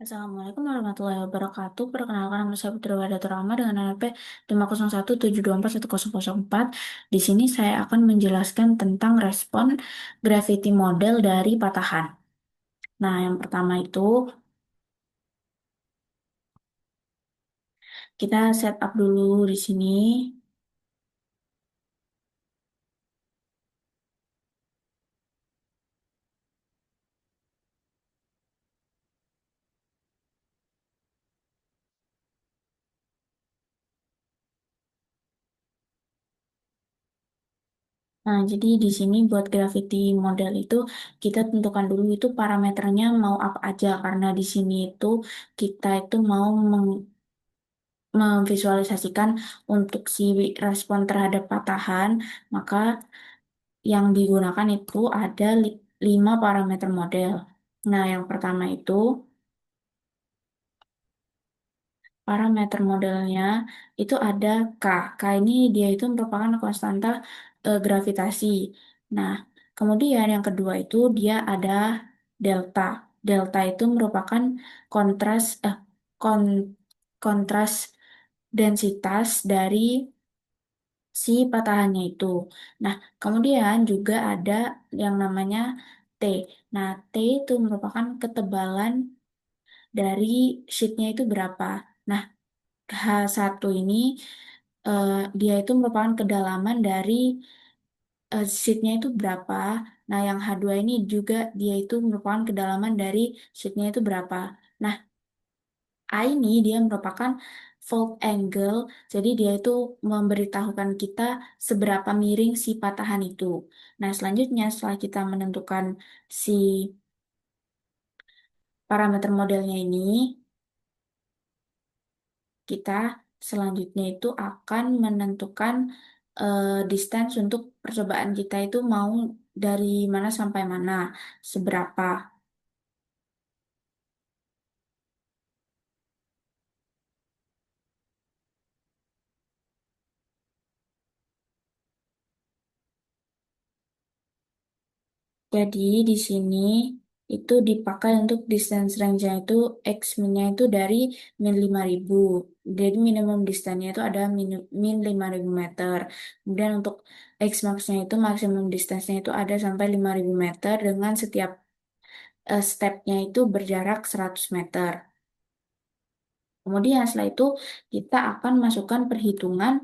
Assalamualaikum warahmatullahi wabarakatuh. Perkenalkan nama saya Putri Wadatur Rahma dengan NPP 501724104. Di sini saya akan menjelaskan tentang respon gravity model dari patahan. Nah, yang pertama itu kita setup dulu di sini. Nah, jadi di sini buat gravity model itu kita tentukan dulu itu parameternya mau apa aja karena di sini itu kita itu mau memvisualisasikan untuk si respon terhadap patahan, maka yang digunakan itu ada 5 parameter model. Nah, yang pertama itu parameter modelnya itu ada K. K ini dia itu merupakan konstanta gravitasi. Nah, kemudian yang kedua itu dia ada delta. Delta itu merupakan kontras kon, kontras densitas dari si patahannya itu. Nah, kemudian juga ada yang namanya T. Nah, T itu merupakan ketebalan dari sheetnya itu berapa. Nah, H1 ini eh, dia itu merupakan kedalaman dari sheetnya itu berapa. Nah, yang H2 ini juga dia itu merupakan kedalaman dari sheetnya itu berapa. Nah, A ini dia merupakan fault angle, jadi dia itu memberitahukan kita seberapa miring si patahan itu. Nah, selanjutnya setelah kita menentukan si parameter modelnya ini, kita selanjutnya itu akan menentukan distance untuk percobaan kita itu mau dari mana sampai mana, seberapa. Jadi di sini itu dipakai untuk distance range-nya itu X min-nya itu dari min 5.000. Jadi minimum distance-nya itu ada min 5.000 meter. Kemudian untuk X max-nya itu maksimum distance-nya itu ada sampai 5.000 meter dengan setiap step-nya itu berjarak 100 meter. Kemudian setelah itu kita akan masukkan perhitungan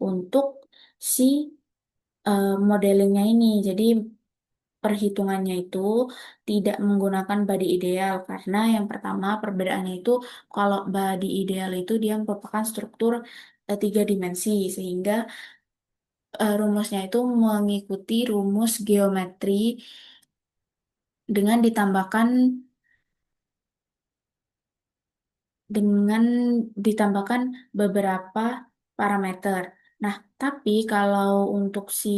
untuk si modelingnya ini. Jadi perhitungannya itu tidak menggunakan body ideal karena yang pertama perbedaannya itu kalau body ideal itu dia merupakan struktur 3 dimensi sehingga rumusnya itu mengikuti rumus geometri dengan dengan ditambahkan beberapa parameter. Nah, tapi kalau untuk si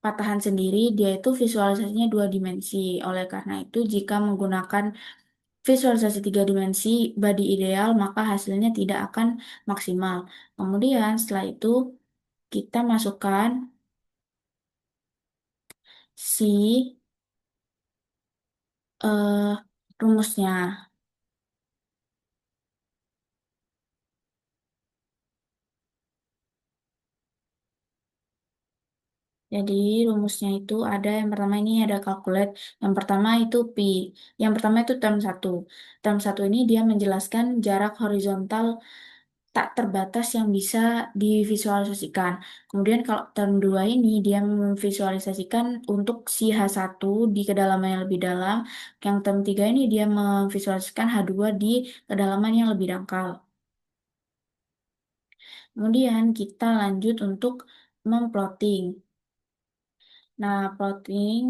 patahan sendiri, dia itu visualisasinya 2 dimensi. Oleh karena itu, jika menggunakan visualisasi 3 dimensi body ideal, maka hasilnya tidak akan maksimal. Kemudian setelah itu, kita masukkan si rumusnya. Jadi rumusnya itu ada yang pertama ini ada calculate, yang pertama itu pi, yang pertama itu term satu. Term satu ini dia menjelaskan jarak horizontal tak terbatas yang bisa divisualisasikan. Kemudian kalau term 2 ini dia memvisualisasikan untuk si H1 di kedalaman yang lebih dalam. Yang term 3 ini dia memvisualisasikan H2 di kedalaman yang lebih dangkal. Kemudian kita lanjut untuk memplotting. Nah, plotting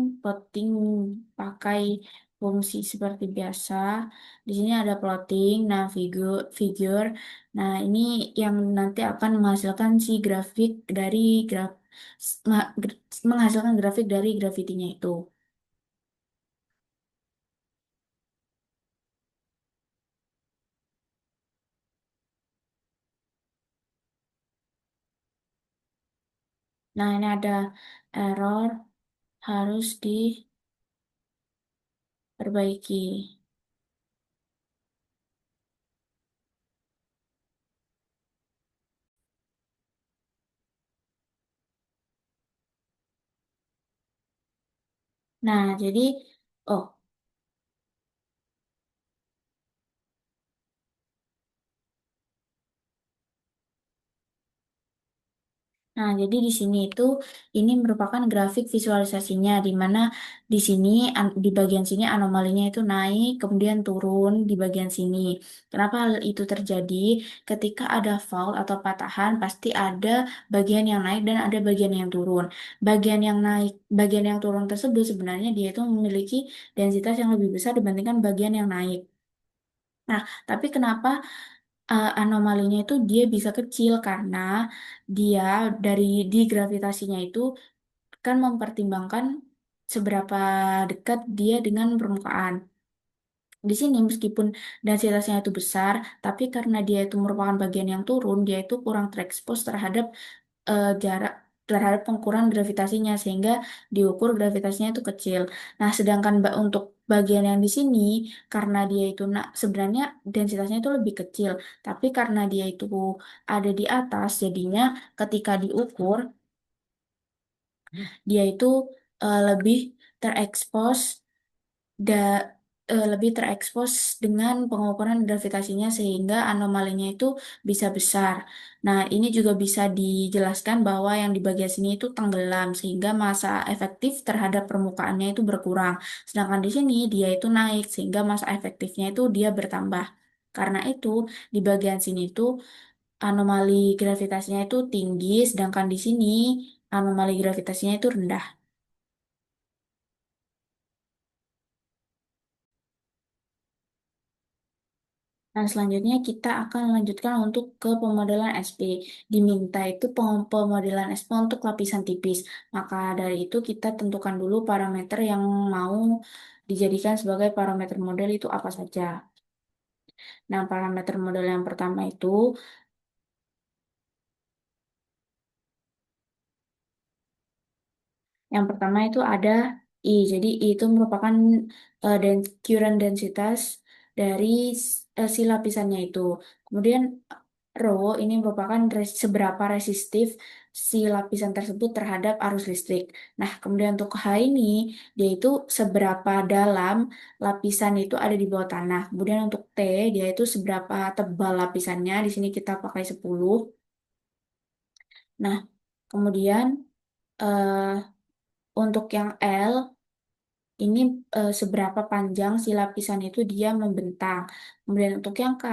pakai fungsi seperti biasa. Di sini ada plotting, nah figure. Nah, ini yang nanti akan menghasilkan si grafik dari graf ma- gra- menghasilkan grafik dari gravitinya itu. Nah, ini ada error harus diperbaiki. Nah, jadi, oh, nah, jadi di sini itu ini merupakan grafik visualisasinya di mana di sini di bagian sini anomalinya itu naik kemudian turun di bagian sini. Kenapa hal itu terjadi? Ketika ada fault atau patahan pasti ada bagian yang naik dan ada bagian yang turun. Bagian yang naik, bagian yang turun tersebut sebenarnya dia itu memiliki densitas yang lebih besar dibandingkan bagian yang naik. Nah, tapi kenapa anomalinya itu dia bisa kecil karena dia dari di gravitasinya itu kan mempertimbangkan seberapa dekat dia dengan permukaan. Di sini meskipun densitasnya itu besar, tapi karena dia itu merupakan bagian yang turun, dia itu kurang terekspos terhadap jarak terhadap pengukuran gravitasinya sehingga diukur gravitasinya itu kecil. Nah, sedangkan untuk bagian yang di sini karena dia itu sebenarnya densitasnya itu lebih kecil, tapi karena dia itu ada di atas, jadinya ketika diukur dia itu lebih terekspos da, lebih terekspos dengan pengukuran gravitasinya sehingga anomalinya itu bisa besar. Nah, ini juga bisa dijelaskan bahwa yang di bagian sini itu tenggelam sehingga masa efektif terhadap permukaannya itu berkurang. Sedangkan di sini dia itu naik sehingga masa efektifnya itu dia bertambah. Karena itu di bagian sini itu anomali gravitasinya itu tinggi, sedangkan di sini anomali gravitasinya itu rendah. Nah, selanjutnya kita akan lanjutkan untuk ke pemodelan SP. Diminta itu pemodelan SP untuk lapisan tipis. Maka dari itu kita tentukan dulu parameter yang mau dijadikan sebagai parameter model itu apa saja. Nah, parameter model yang pertama itu Yang pertama itu ada I. Jadi I itu merupakan current densitas dari si lapisannya itu. Kemudian rho ini merupakan seberapa resistif si lapisan tersebut terhadap arus listrik. Nah, kemudian untuk H ini dia itu seberapa dalam lapisan itu ada di bawah tanah. Kemudian untuk T dia itu seberapa tebal lapisannya. Di sini kita pakai 10. Nah, kemudian eh, untuk yang L ini seberapa panjang si lapisan itu dia membentang. Kemudian untuk yang K,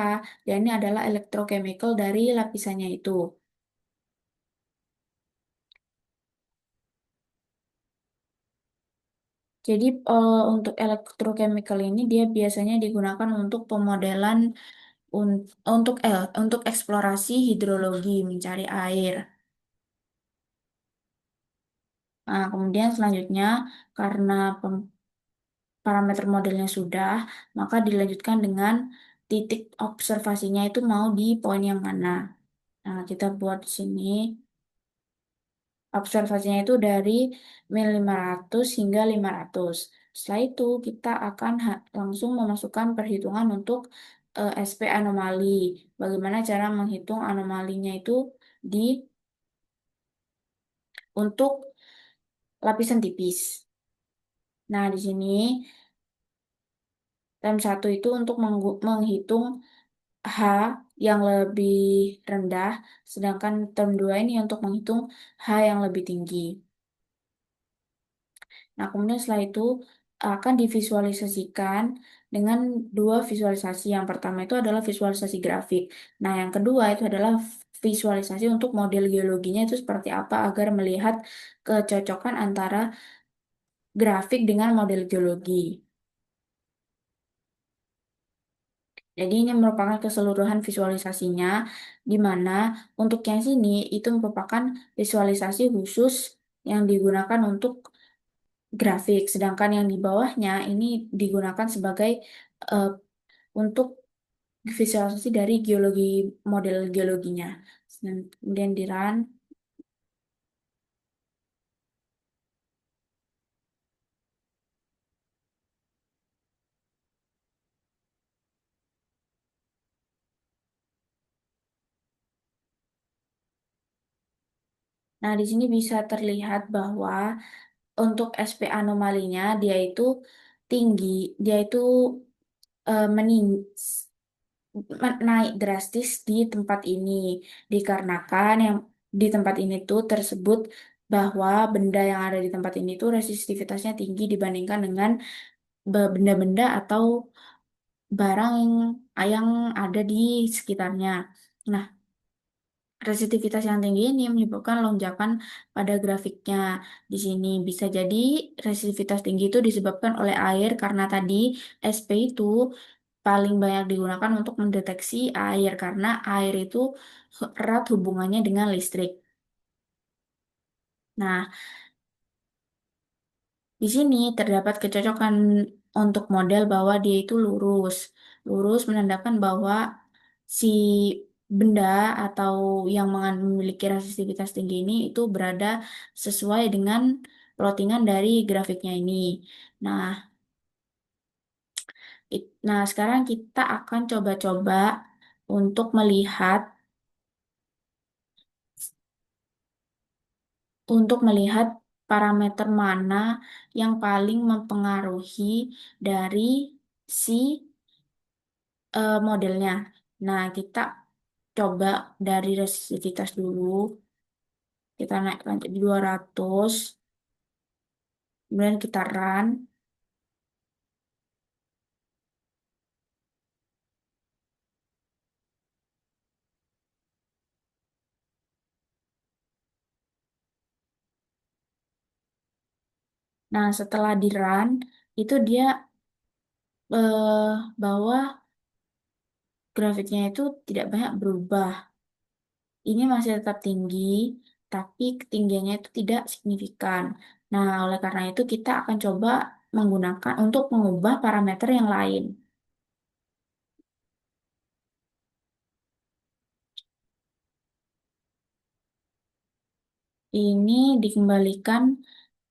dan ini adalah electrochemical dari lapisannya itu. Jadi untuk electrochemical ini dia biasanya digunakan untuk pemodelan untuk eksplorasi hidrologi mencari air. Nah, kemudian selanjutnya karena parameter modelnya sudah, maka dilanjutkan dengan titik observasinya itu mau di poin yang mana. Nah, kita buat di sini observasinya itu dari min 500 hingga 500. Setelah itu kita akan langsung memasukkan perhitungan untuk SP anomali. Bagaimana cara menghitung anomalinya itu di untuk lapisan tipis. Nah, di sini tem satu itu untuk menghitung H yang lebih rendah, sedangkan term 2 ini untuk menghitung H yang lebih tinggi. Nah, kemudian setelah itu akan divisualisasikan dengan dua visualisasi. Yang pertama itu adalah visualisasi grafik. Nah, yang kedua itu adalah visualisasi untuk model geologinya itu seperti apa agar melihat kecocokan antara grafik dengan model geologi. Jadi ini merupakan keseluruhan visualisasinya, di mana untuk yang sini itu merupakan visualisasi khusus yang digunakan untuk grafik, sedangkan yang di bawahnya ini digunakan sebagai eh, untuk visualisasi dari geologi model geologinya. Dan kemudian di run. Nah, di sini bisa terlihat bahwa untuk SP anomalinya dia itu tinggi, dia itu mening naik drastis di tempat ini dikarenakan yang di tempat ini tuh tersebut bahwa benda yang ada di tempat ini tuh resistivitasnya tinggi dibandingkan dengan benda-benda atau barang yang ada di sekitarnya. Nah, resistivitas yang tinggi ini menyebabkan lonjakan pada grafiknya. Di sini bisa jadi resistivitas tinggi itu disebabkan oleh air karena tadi SP itu paling banyak digunakan untuk mendeteksi air karena air itu erat hubungannya dengan listrik. Nah, di sini terdapat kecocokan untuk model bahwa dia itu lurus. Lurus menandakan bahwa si benda atau yang memiliki resistivitas tinggi ini itu berada sesuai dengan plottingan dari grafiknya ini. Nah, nah sekarang kita akan coba-coba untuk melihat parameter mana yang paling mempengaruhi dari si modelnya. Nah, kita coba dari resistivitas dulu. Kita naikkan jadi 200. Kemudian kita run. Nah, setelah di run, itu dia bahwa grafiknya itu tidak banyak berubah. Ini masih tetap tinggi, tapi ketinggiannya itu tidak signifikan. Nah, oleh karena itu kita akan coba menggunakan untuk mengubah parameter yang lain. Ini dikembalikan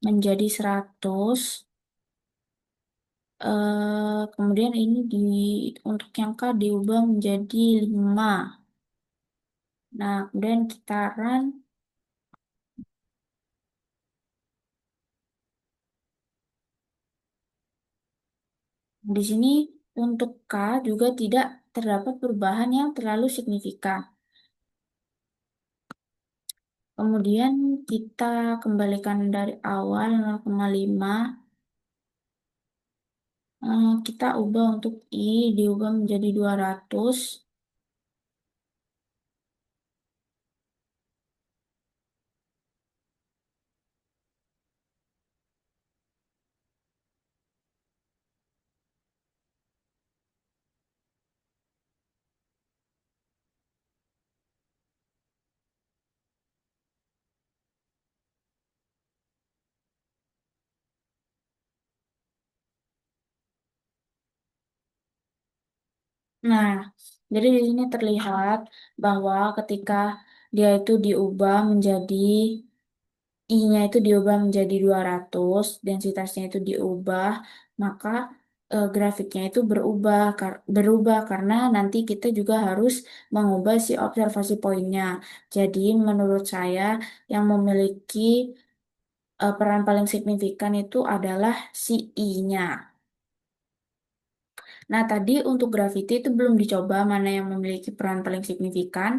menjadi 100. Kemudian ini untuk yang K diubah menjadi 5. Nah, kemudian kita run. Di sini untuk K juga tidak terdapat perubahan yang terlalu signifikan. Kemudian kita kembalikan dari awal 0,5. Kita ubah untuk I, diubah menjadi 200. Nah, jadi di sini terlihat bahwa ketika dia itu diubah menjadi I-nya itu diubah menjadi 200, densitasnya itu diubah, maka grafiknya itu berubah karena nanti kita juga harus mengubah si observasi poinnya. Jadi menurut saya yang memiliki peran paling signifikan itu adalah si I-nya. Nah, tadi untuk gravity itu belum dicoba mana yang memiliki peran paling signifikan.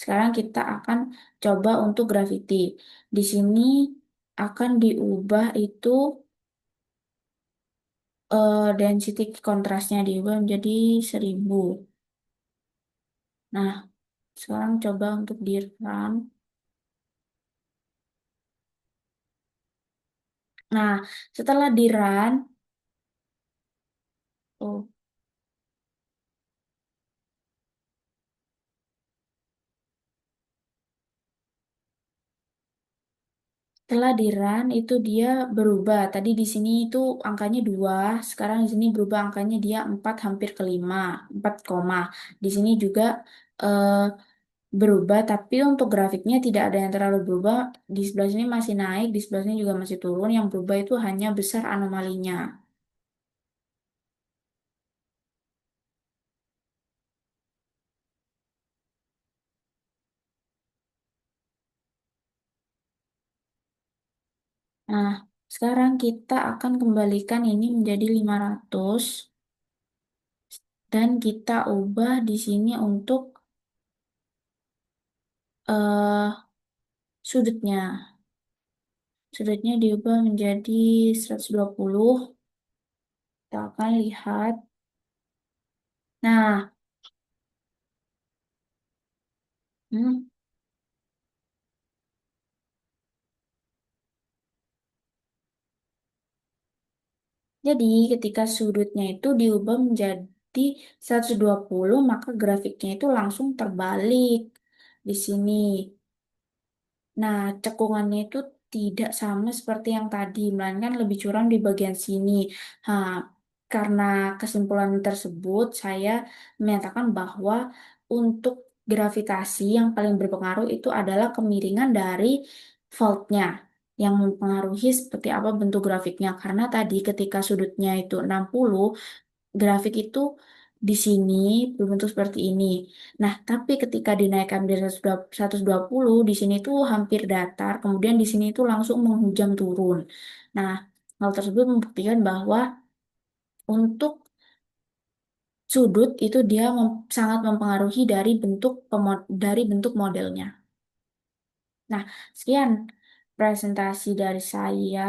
Sekarang kita akan coba untuk gravity. Di sini akan diubah itu density kontrasnya diubah menjadi 1000. Nah, sekarang coba untuk di run. Nah, setelah di run, oh, setelah di run itu dia berubah. Tadi di sini itu angkanya 2, sekarang di sini berubah angkanya dia 4 hampir ke 5, 4 koma. Di sini juga eh, berubah, tapi untuk grafiknya tidak ada yang terlalu berubah. Di sebelah sini masih naik, di sebelah sini juga masih turun. Yang berubah itu hanya besar anomalinya. Nah, Sekarang kita akan kembalikan ini menjadi 500 dan kita ubah di sini untuk eh sudutnya. Sudutnya diubah menjadi 120. Kita akan lihat. Nah, hmm, jadi ketika sudutnya itu diubah menjadi 120, maka grafiknya itu langsung terbalik di sini. Nah, cekungannya itu tidak sama seperti yang tadi, melainkan lebih curam di bagian sini. Nah, karena kesimpulan tersebut, saya menyatakan bahwa untuk gravitasi yang paling berpengaruh itu adalah kemiringan dari faultnya yang mempengaruhi seperti apa bentuk grafiknya. Karena tadi ketika sudutnya itu 60, grafik itu di sini berbentuk seperti ini. Nah, tapi ketika dinaikkan dari 120, di sini tuh hampir datar, kemudian di sini tuh langsung menghujam turun. Nah, hal tersebut membuktikan bahwa untuk sudut itu dia sangat mempengaruhi dari dari bentuk modelnya. Nah, sekian presentasi dari saya.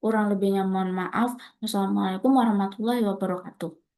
Kurang lebihnya mohon maaf. Wassalamualaikum warahmatullahi wabarakatuh.